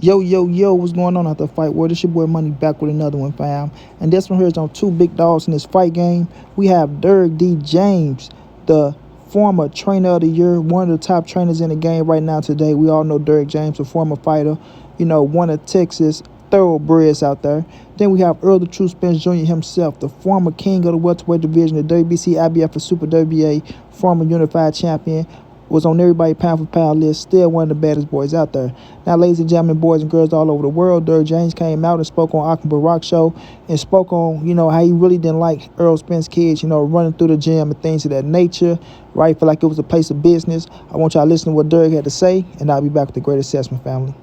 Yo, yo, yo, what's going on out the fight world? It's your boy Money back with another one, fam. And this one here is on two big dogs in this fight game. We have Derrick D. James, the former trainer of the year, one of the top trainers in the game right now today. We all know Derrick James, a former fighter, one of Texas thoroughbreds out there. Then we have Errol the True Spence Jr. himself, the former king of the welterweight division, the WBC, IBF, and Super WBA, former unified champion, was on everybody's pound for pound list, still one of the baddest boys out there. Now, ladies and gentlemen, boys and girls all over the world, Derrick James came out and spoke on Akbar Rock Show and spoke on, how he really didn't like Errol Spence kids, running through the gym and things of that nature, right? Feel like it was a place of business. I want y'all to listen to what Derrick had to say, and I'll be back with the great assessment, family.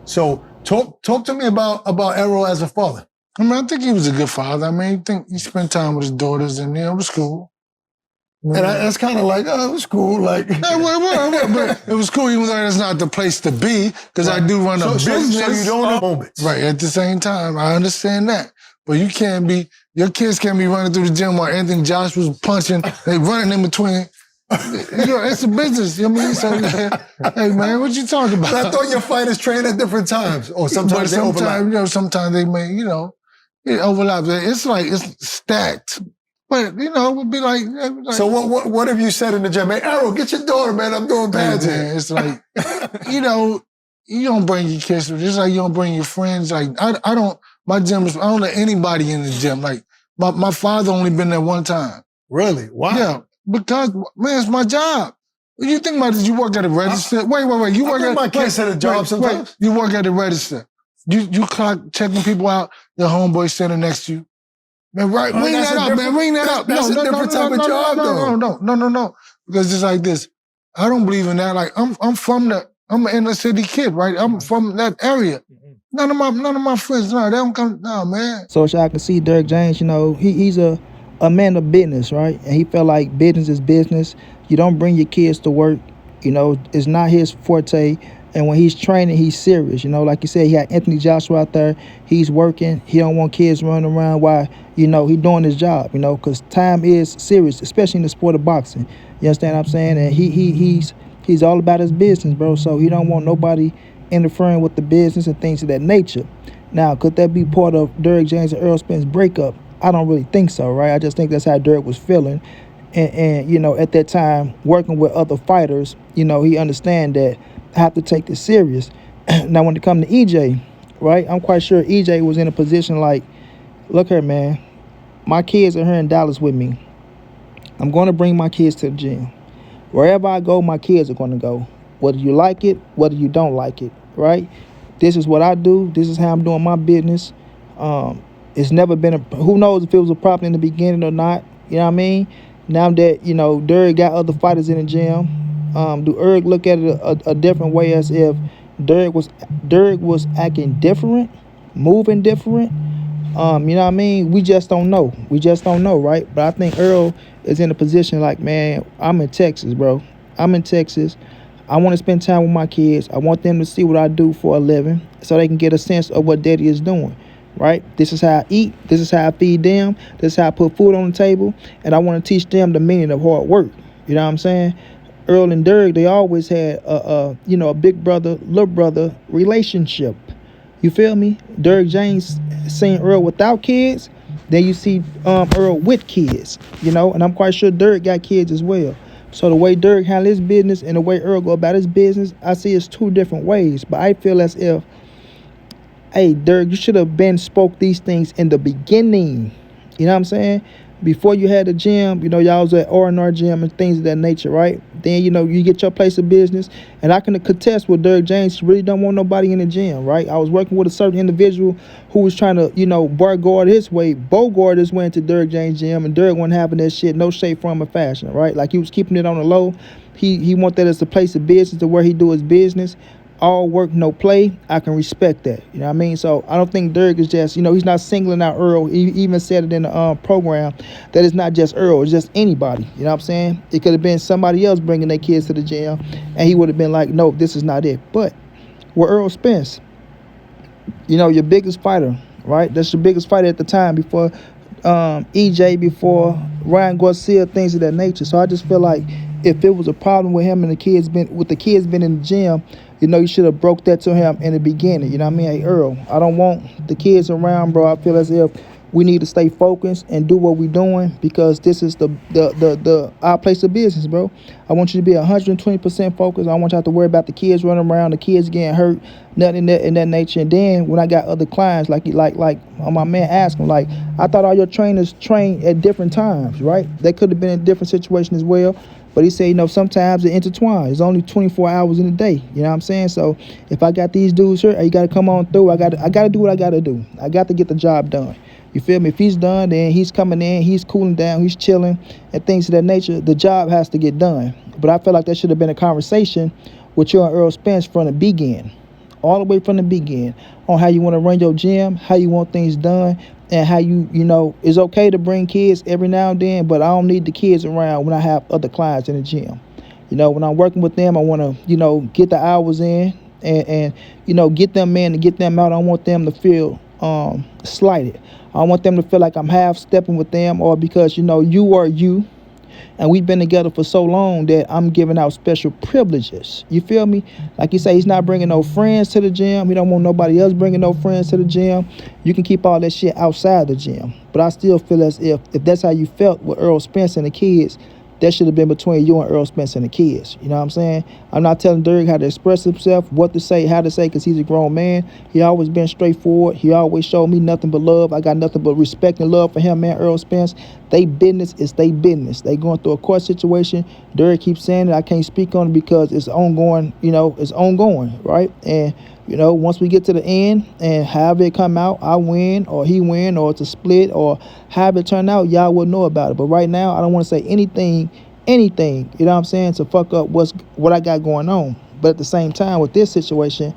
So talk to me about Errol as a father. I think he was a good father. I think he spent time with his daughters, and it was cool. And that's kind of like, it was cool. Like, but it was cool, even though that's not the place to be, because I do run a business. So you don't have moments. Right, at the same time, I understand that. But your kids can't be running through the gym while Anthony Josh was punching, they running in between. It's a business. You know what I mean? So, hey, man, what you talking about? But I thought your fighters train at different times. Or sometimes they overlap. Sometimes they may, it overlaps. It's stacked. But, it would be like... So what have you said in the gym? Hey, Errol, get your daughter, man. I'm doing pads here. It's like, you don't bring your kids. Just like you don't bring your friends. Like, my gym is, I don't let anybody in the gym. Like, my father only been there one time. Really? Why? Yeah, because, man, it's my job. What do you think about it? You work at a register? Wait. You work at... my kids at a job sometimes. You work at a register. You clock checking people out, the homeboy standing next to you. Man, right, ring that up, man. Ring that up. That's a different type of job, though. No. Because it's like this. I don't believe in that. Like, I'm an inner city kid, right? I'm from that area. None of my friends, they don't come, man. So as y'all can see, Derrick James, he's a man of business, right? And he felt like business is business. You don't bring your kids to work. It's not his forte. And when he's training, he's serious. Like you said, he had Anthony Joshua out there. He's working. He don't want kids running around while, he doing his job, because time is serious, especially in the sport of boxing. You understand what I'm saying? And he's all about his business, bro. So he don't want nobody interfering with the business and things of that nature. Now, could that be part of Derrick James and Errol Spence breakup? I don't really think so, right? I just think that's how Derrick was feeling. And at that time, working with other fighters, he understand that I have to take this serious. Now, when it comes to EJ, right, I'm quite sure EJ was in a position like, look here, man, my kids are here in Dallas with me. I'm going to bring my kids to the gym. Wherever I go, my kids are going to go. Whether you like it, whether you don't like it, right? This is what I do. This is how I'm doing my business. It's never been who knows if it was a problem in the beginning or not. You know what I mean? Now that, Derrick got other fighters in the gym, do Errol look at it a different way, as if Derrick was acting different, moving different? You know what I mean? We just don't know. Right? But I think Errol is in a position like, man, I'm in Texas, bro. I'm in Texas. I want to spend time with my kids. I want them to see what I do for a living so they can get a sense of what daddy is doing. Right? This is how I eat. This is how I feed them. This is how I put food on the table. And I want to teach them the meaning of hard work. You know what I'm saying? Errol and Derrick, they always had a big brother, little brother relationship. You feel me? Derrick James seen Errol without kids. Then you see Errol with kids. And I'm quite sure Derrick got kids as well. So the way Derrick handle his business and the way Errol go about his business, I see it's two different ways. But I feel as if, hey, Derrick, you should have spoke these things in the beginning. You know what I'm saying? Before you had the gym, y'all was at R&R gym and things of that nature, right? Then, you get your place of business. And I can contest with Derrick James. He really don't want nobody in the gym, right? I was working with a certain individual who was trying to, bogart his way into Derrick James' gym. And Derrick wasn't having that shit, no shape, form, or fashion, right? Like, he was keeping it on the low. He want that as a place of business, to where he do his business. All work, no play. I can respect that. You know what I mean? So I don't think Derrick is just, he's not singling out Errol. He even said it in the program that it's not just Errol, it's just anybody. You know what I'm saying? It could have been somebody else bringing their kids to the gym, and he would have been like, no, this is not it. But with Errol Spence, your biggest fighter, right? That's your biggest fighter at the time, before EJ, before Ryan Garcia, things of that nature. So I just feel like if it was a problem with him and the kids been in the gym, you should have broke that to him in the beginning. You know what I mean? Hey, Earl, I don't want the kids around, bro. I feel as if we need to stay focused and do what we're doing because this is the our place of business, bro. I want you to be 120% focused. I don't want you to have to worry about the kids running around, the kids getting hurt, nothing in that nature. And then when I got other clients, like my man asked him, like, I thought all your trainers trained at different times, right? They could have been in a different situation as well. But he said, sometimes it intertwines. It's only 24 hours in a day. You know what I'm saying? So if I got these dudes here, hey, you got to come on through. I got to do what I got to do. I got to get the job done. You feel me? If he's done, then he's coming in, he's cooling down, he's chilling, and things of that nature. The job has to get done. But I feel like there should have been a conversation with you and Errol Spence from the beginning, all the way from the beginning, on how you want to run your gym, how you want things done, and how it's okay to bring kids every now and then, but I don't need the kids around when I have other clients in the gym. When I'm working with them, I want to, get the hours in and get them in and get them out. I don't want them to feel slighted. I don't want them to feel like I'm half stepping with them or because, you are you. And we've been together for so long that I'm giving out special privileges. You feel me? Like you say, he's not bringing no friends to the gym. He don't want nobody else bringing no friends to the gym. You can keep all that shit outside the gym. But I still feel as if that's how you felt with Errol Spence and the kids, that should have been between you and Errol Spence and the kids. You know what I'm saying? I'm not telling Derrick how to express himself, what to say, how to say, because he's a grown man. He always been straightforward. He always showed me nothing but love. I got nothing but respect and love for him, man. Errol Spence, they business is they business. They going through a court situation. Derrick keeps saying it. I can't speak on it because it's ongoing, it's ongoing, right? And once we get to the end and however it come out, I win or he win or it's a split or however it turn out, y'all will know about it. But right now, I don't want to say anything, you know what I'm saying, to fuck up what I got going on. But at the same time, with this situation,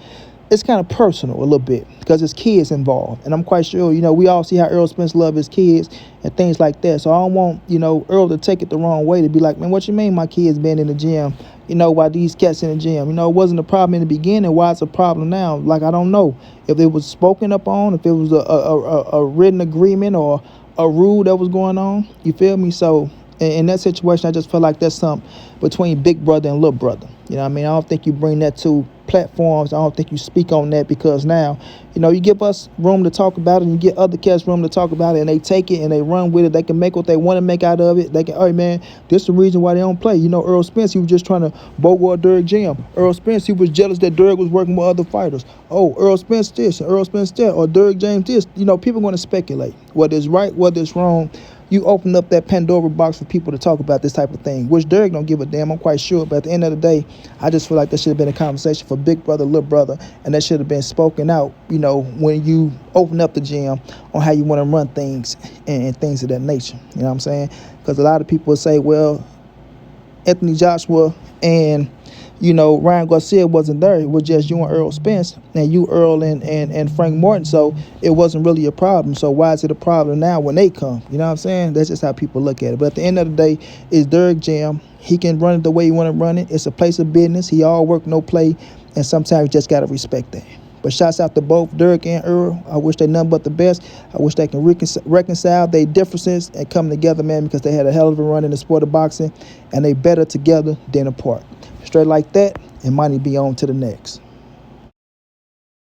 it's kind of personal a little bit because there's kids involved. And I'm quite sure, we all see how Errol Spence love his kids and things like that. So I don't want, Earl to take it the wrong way to be like, man, what you mean my kids been in the gym? Why these cats in the gym? It wasn't a problem in the beginning. Why it's a problem now? Like, I don't know if it was spoken up on, if it was a written agreement or a rule that was going on. You feel me? So in that situation, I just feel like there's something between big brother and little brother. You know what I mean? I don't think you bring that to platforms. I don't think you speak on that because now, you give us room to talk about it and you get other cats room to talk about it and they take it and they run with it. They can make what they want to make out of it. They can, hey man, this is the reason why they don't play. Errol Spence, he was just trying to bogart Derrick gym. Errol Spence, he was jealous that Derrick was working with other fighters. Oh, Errol Spence this, Errol Spence that, or Derrick James this. People are going to speculate. Whether it's right, whether it's wrong, you open up that Pandora box for people to talk about this type of thing, which Derrick don't give a damn, I'm quite sure. But at the end of the day, I just feel like there should have been a conversation for big brother, little brother, and that should have been spoken out, when you open up the gym on how you want to run things and things of that nature. You know what I'm saying? Because a lot of people say, well, Anthony Joshua and Ryan Garcia wasn't there. It was just you and Errol Spence and you, Earl, and Frank Morton. So it wasn't really a problem. So why is it a problem now when they come? You know what I'm saying? That's just how people look at it. But at the end of the day, it's Derrick gym. He can run it the way he want to run it. It's a place of business. He all work, no play. And sometimes you just got to respect that. But shouts out to both Derrick and Errol. I wish they nothing but the best. I wish they can reconcile their differences and come together, man, because they had a hell of a run in the sport of boxing, and they better together than apart. Straight like that, and money be on to the next.